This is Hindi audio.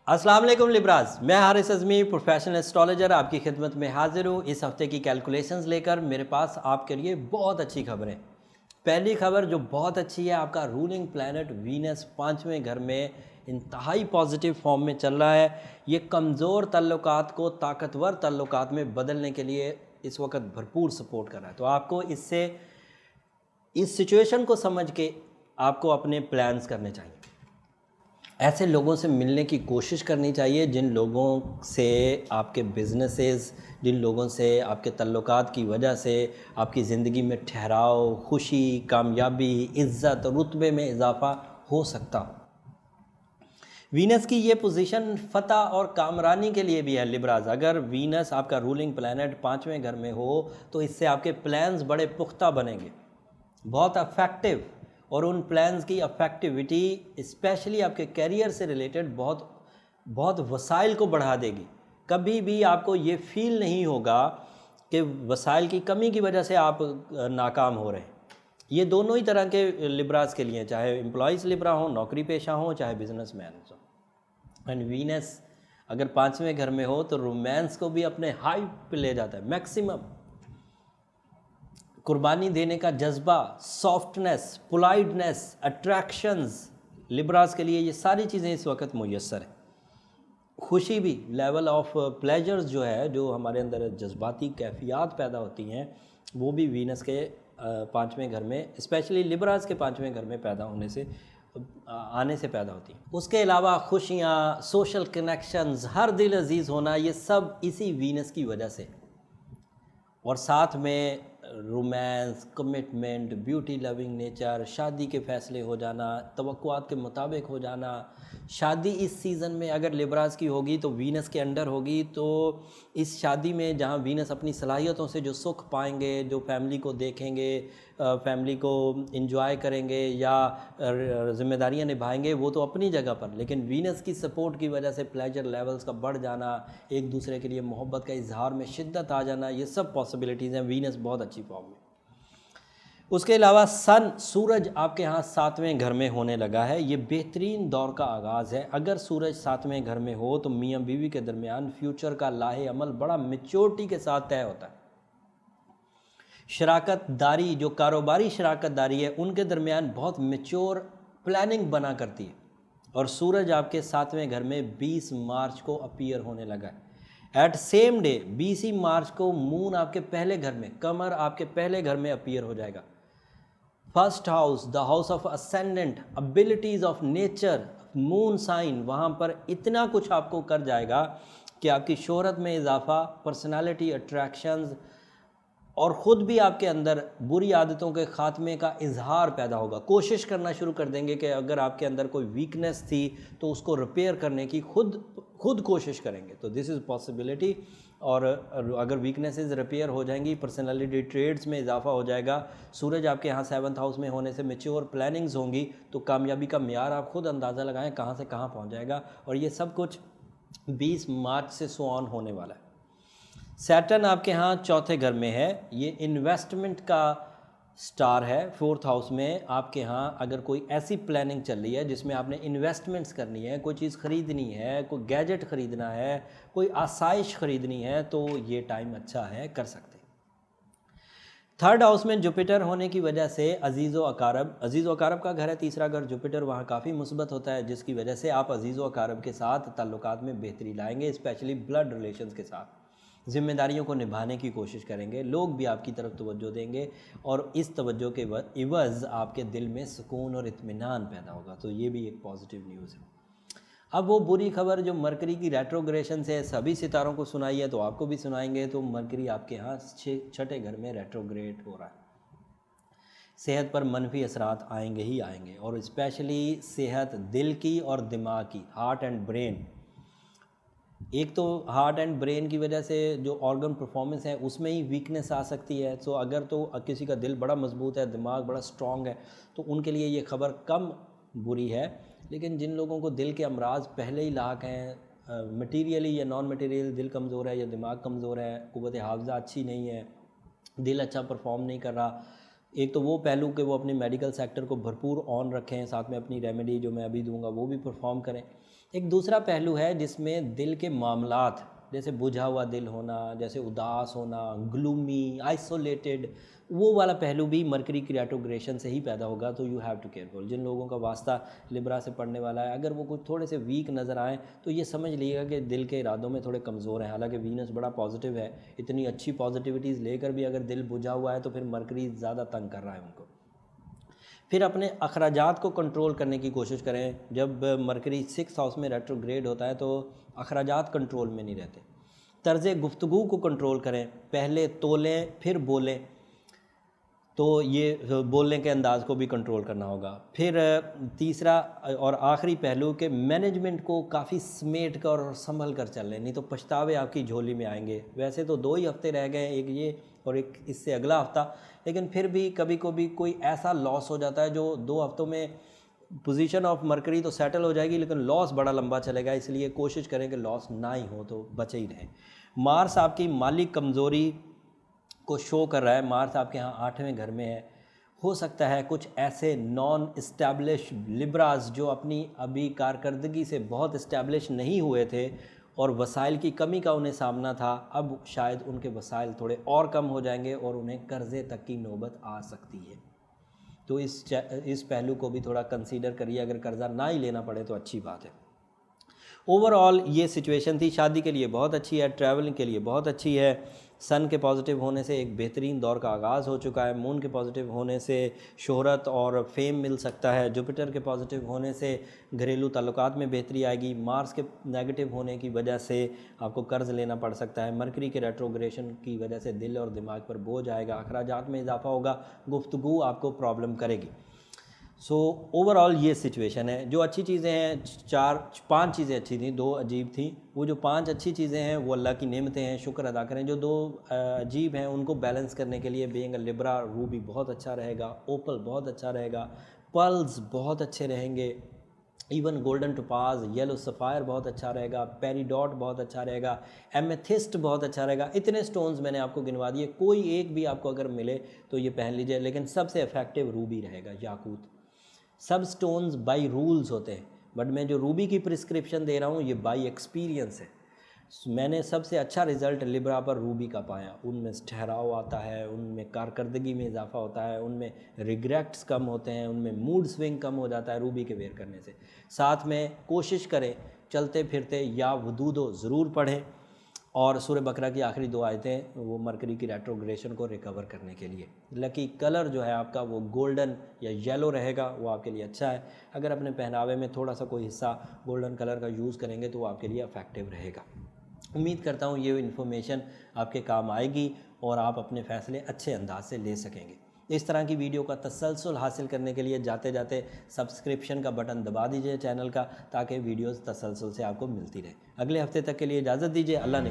अस्सलाम वालेकुम लिब्राज, मैं हारिस अज़मी प्रोफेशनल एस्ट्रोलॉजर आपकी खिदमत में हाजिर हूँ। इस हफ्ते की कैलकुलेशंस लेकर मेरे पास आपके लिए बहुत अच्छी खबरें। पहली खबर जो बहुत अच्छी है, आपका रूलिंग प्लैनेट वीनस 5वें घर में इंतहाई पॉजिटिव फॉर्म में चल रहा है। ये कमज़ोर तल्लुकात को ताकतवर तल्लुकात में बदलने के लिए इस वक्त भरपूर सपोर्ट कर रहा है। तो आपको इससे इस सिचुएशन को समझ के आपको अपने प्लान्स करने चाहिए। ऐसे लोगों से मिलने की कोशिश करनी चाहिए जिन लोगों से आपके बिजनेसेस, जिन लोगों से आपके तल्लुकात की वजह से आपकी ज़िंदगी में ठहराव, खुशी, कामयाबी, इज़्ज़त, रुतबे में इजाफ़ा हो सकता हो। वीनस की ये पोजीशन फ़तह और कामरानी के लिए भी है लिब्राज। अगर वीनस आपका रूलिंग प्लैनेट 5वें घर में हो तो इससे आपके प्लान्स बड़े पुख्ता बनेंगे, बहुत अफेक्टिव, और उन प्लान्स की अफेक्टिविटी स्पेशली आपके करियर से रिलेटेड बहुत वसाइल को बढ़ा देगी। कभी भी आपको ये फील नहीं होगा कि वसाइल की कमी की वजह से आप नाकाम हो रहे हैं। ये दोनों ही तरह के लिब्रास के लिए, चाहे एम्प्लॉयज़ लिब्रा हो, नौकरी पेशा हो, चाहे बिजनेसमैन हो। एंड वीनस अगर 5वें घर में हो तो रोमांस को भी अपने हाई पे ले जाता है, मैक्सिमम कुर्बानी देने का जज्बा, सॉफ्टनेस, पोलाइटनेस, अट्रैक्शंस, लिब्रास के लिए ये सारी चीज़ें इस वक्त मुयस्सर है। खुशी भी, लेवल ऑफ प्लेजर्स जो है, जो हमारे अंदर जज्बाती कैफियत पैदा होती हैं, वो भी वीनस के 5वें घर में, स्पेशली लिब्रास के 5वें घर में पैदा होने से आने से पैदा होती हैं। उसके अलावा खुशियाँ, सोशल कनेक्शंस, हर दिल अजीज़ होना, ये सब इसी वीनस की वजह से। और साथ में romance, commitment, beauty loving nature, शादी के फ़ैसले हो जाना, तवक्कुआत के मुताबिक हो जाना। शादी इस सीज़न में अगर लिब्रास की होगी तो वीनस के अंडर होगी, तो इस शादी में जहाँ वीनस अपनी सलाहियतों से जो सुख पाएंगे, जो फैमिली को देखेंगे, फैमिली को इंजॉय करेंगे या ज़िम्मेदारियाँ निभाएंगे, वो तो अपनी जगह पर, लेकिन वीनस की सपोर्ट की वजह से प्लेजर लेवल्स का बढ़ जाना, एक दूसरे के लिए मोहब्बत का इजहार में शिद्दत आ जाना, ये सब पॉसिबिलिटीज़ हैं। वीनस बहुत अच्छी फॉर्म में। उसके अलावा सन, सूरज आपके यहाँ 7वें घर में होने लगा है। ये बेहतरीन दौर का आगाज़ है। अगर सूरज 7वें घर में हो तो मियाँ बीवी के दरमियान फ्यूचर का लाहे अमल बड़ा मेच्योरिटी के साथ तय होता है। शराकत दारी, जो कारोबारी शराकत दारी है, उनके दरमियान बहुत मेच्योर प्लानिंग बना करती है। और सूरज आपके 7वें घर में 20 मार्च को अपीयर होने लगा है। एट सेम डे 20 ही मार्च को मून आपके पहले घर में, कमर आपके पहले घर में अपीयर हो जाएगा। First house, the house of ascendant, abilities of nature, moon sign, वहाँ पर इतना कुछ आपको कर जाएगा कि आपकी शोहरत में इजाफा, पर्सनालिटी, अट्रैक्शंस, और ख़ुद भी आपके अंदर बुरी आदतों के ख़ात्मे का इजहार पैदा होगा। कोशिश करना शुरू कर देंगे कि अगर आपके अंदर कोई वीकनेस थी तो उसको रिपेयर करने की खुद कोशिश करेंगे। तो दिस इज़ पॉसिबिलिटी। और अगर वीकनेसेस रिपेयर हो जाएंगी, पर्सनालिटी ट्रेड्स में इजाफा हो जाएगा। सूरज आपके यहाँ 7th हाउस में होने से मैच्योर प्लानिंग्स होंगी, तो कामयाबी का म्यार आप खुद अंदाज़ा लगाएं कहाँ से कहाँ पहुँच जाएगा। और ये सब कुछ 20 मार्च से सो ऑन होने वाला है। सैटर्न आपके यहाँ 4थे घर में है। ये इन्वेस्टमेंट का स्टार है। 4th हाउस में आपके यहाँ अगर कोई ऐसी प्लानिंग चल रही है जिसमें आपने इन्वेस्टमेंट्स करनी है, कोई चीज़ ख़रीदनी है, कोई गैजेट ख़रीदना है, कोई आसाइश ख़रीदनी है, तो ये टाइम अच्छा है, कर सकते हैं। 3rd हाउस में जुपिटर होने की वजह से अजीज़ व अकारब का घर है, तीसरा घर जुपिटर, वहाँ काफ़ी मुस्बत होता है, जिसकी वजह से आप अजीज़ व अकारब के साथ ताल्लुकात में बेहतरी लाएंगे, स्पेशली ब्लड रिलेशंस के साथ। ज़िम्मेदारियों को निभाने की कोशिश करेंगे, लोग भी आपकी तरफ तवज्जो देंगे, और इस तवज्जो के इवज़ आपके दिल में सुकून और इत्मीनान पैदा होगा। तो ये भी एक पॉजिटिव न्यूज़ है। अब वो बुरी खबर जो मरकरी की रेट्रोग्रेशन से सभी सितारों को सुनाई है, तो आपको भी सुनाएंगे। तो मरकरी आपके यहाँ 6ठे घर में रेट्रोग्रेट हो रहा है। सेहत पर मनफी असरात आएंगे ही आएंगे, और स्पेशली सेहत दिल की और दिमाग की, हार्ट एंड ब्रेन। एक तो हार्ट एंड ब्रेन की वजह से जो ऑर्गन परफॉर्मेंस है उसमें ही वीकनेस आ सकती है। सो अगर तो किसी का दिल बड़ा मजबूत है, दिमाग बड़ा स्ट्रॉन्ग है, तो उनके लिए ये खबर कम बुरी है। लेकिन जिन लोगों को दिल के अमराज पहले ही लाक हैं, मटीरियली या नॉन मटीरियल, दिल कमज़ोर है या दिमाग कमज़ोर है, क़ुव्वत हाफ़िज़ा अच्छी नहीं है, दिल अच्छा परफॉर्म नहीं कर रहा, एक तो वो पहलू कि वो अपने मेडिकल सेक्टर को भरपूर ऑन रखें, साथ में अपनी रेमेडी जो मैं अभी दूंगा वो भी परफॉर्म करें। एक दूसरा पहलू है जिसमें दिल के मामलात, जैसे बुझा हुआ दिल होना, जैसे उदास होना, ग्लूमी, आइसोलेटेड, वो वाला पहलू भी मरकरी की रेट्रोग्रेशन से ही पैदा होगा। तो यू हैव टू केयरफुल। जिन लोगों का वास्ता लिब्रा से पढ़ने वाला है, अगर वो कुछ थोड़े से वीक नज़र आए तो ये समझ लीजिएगा कि दिल के इरादों में थोड़े कमज़ोर हैं। हालांकि वीनस बड़ा पॉजिटिव है, इतनी अच्छी पॉजिटिविटीज़ लेकर भी अगर दिल बुझा हुआ है तो फिर मरकरी ज़्यादा तंग कर रहा है उनको। फिर अपने अखराजात को कंट्रोल करने की कोशिश करें। जब मरकरी 6th हाउस में रेट्रोग्रेड होता है तो अखराजात कंट्रोल में नहीं रहते। तर्ज़ गुफ्तगू को कंट्रोल करें, पहले तोलें फिर बोलें, तो ये बोलने के अंदाज़ को भी कंट्रोल करना होगा। फिर तीसरा और आखिरी पहलू के मैनेजमेंट को काफ़ी समेट कर और संभल कर चल लें, नहीं तो पछतावे आपकी झोली में आएंगे। वैसे तो 2 ही हफ्ते रह गए, एक ये और एक इससे अगला हफ्ता, लेकिन फिर भी कभी कभी कोई ऐसा लॉस हो जाता है जो 2 हफ्तों में पोजीशन ऑफ मरकरी तो सेटल हो जाएगी, लेकिन लॉस बड़ा लंबा चलेगा। इसलिए कोशिश करें कि लॉस ना ही हो, तो बचे ही रहें। मार्स आपकी माली कमज़ोरी को शो कर रहा है। मार्स आपके यहाँ 8वें घर में है। हो सकता है कुछ ऐसे नॉन इस्टेब्लिश लिब्रास जो अपनी अभी कारकर्दगी से बहुत इस्टेब्लिश नहीं हुए थे और वसाइल की कमी का उन्हें सामना था, अब शायद उनके वसाइल थोड़े और कम हो जाएंगे और उन्हें कर्ज़े तक की नौबत आ सकती है। तो इस पहलू को भी थोड़ा कंसीडर करिए। अगर कर्ज़ा ना ही लेना पड़े तो अच्छी बात है। ओवरऑल ये सिचुएशन थी, शादी के लिए बहुत अच्छी है, ट्रैवलिंग के लिए बहुत अच्छी है। सन के पॉजिटिव होने से एक बेहतरीन दौर का आगाज़ हो चुका है। मून के पॉजिटिव होने से शोहरत और फेम मिल सकता है। जुपिटर के पॉजिटिव होने से घरेलू ताल्लुकात में बेहतरी आएगी। मार्स के नेगेटिव होने की वजह से आपको कर्ज़ लेना पड़ सकता है। मरकरी के रेट्रोग्रेशन की वजह से दिल और दिमाग पर बोझ आएगा, अखराजात में इजाफा होगा, गुफ्तगू आपको प्रॉब्लम करेगी। सो ओवरऑल ये सिचुएशन है। जो अच्छी चीज़ें हैं, 4-5 चीज़ें अच्छी थी, 2 अजीब थी। वो जो 5 अच्छी चीज़ें हैं वो अल्लाह की नेमतें हैं, शुक्र अदा करें। जो 2 अजीब हैं उनको बैलेंस करने के लिए बीइंग अ लिब्रा, रूबी बहुत अच्छा रहेगा, ओपल बहुत अच्छा रहेगा, पर्ल्स बहुत अच्छे रहेंगे, even golden topaz, yellow sapphire बहुत अच्छा रहेगा, पेरीडॉट बहुत अच्छा रहेगा, एमेथिस्ट बहुत अच्छा रहेगा। इतने स्टोन्स मैंने आपको गिनवा दिए, कोई एक भी आपको अगर मिले तो ये पहन लीजिए, लेकिन सबसे इफेक्टिव रूबी रहेगा, याकूत। सब स्टोन्स बाई रूल्स होते हैं, बट मैं जो रूबी की प्रिस्क्रिप्शन दे रहा हूँ ये बाई एक्सपीरियंस है। मैंने सबसे अच्छा रिज़ल्ट लिब्रा पर रूबी का पाया। उनमें ठहराव आता है, उनमें कारकर्दगी में इजाफा होता है, उनमें रिग्रेट्स कम होते हैं, उनमें मूड स्विंग कम हो जाता है रूबी के वेयर करने से। साथ में कोशिश करें चलते फिरते या वदूदो ज़रूर पढ़ें, और सूरह बकरा की आखिरी 2 आयतें वो मरकरी की रेट्रोग्रेशन को रिकवर करने के लिए। लकी कलर जो है आपका वो गोल्डन या येलो रहेगा, वो आपके लिए अच्छा है। अगर अपने पहनावे में थोड़ा सा कोई हिस्सा गोल्डन कलर का यूज़ करेंगे तो वो आपके लिए इफेक्टिव रहेगा। उम्मीद करता हूँ ये इन्फॉर्मेशन आपके काम आएगी और आप अपने फ़ैसले अच्छे अंदाज से ले सकेंगे। इस तरह की वीडियो का तसलसल हासिल करने के लिए जाते जाते सब्सक्रिप्शन का बटन दबा दीजिए चैनल का, ताकि वीडियोस तसलसल से आपको मिलती रहे। अगले हफ्ते तक के लिए इजाज़त दीजिए। अल्लाह ने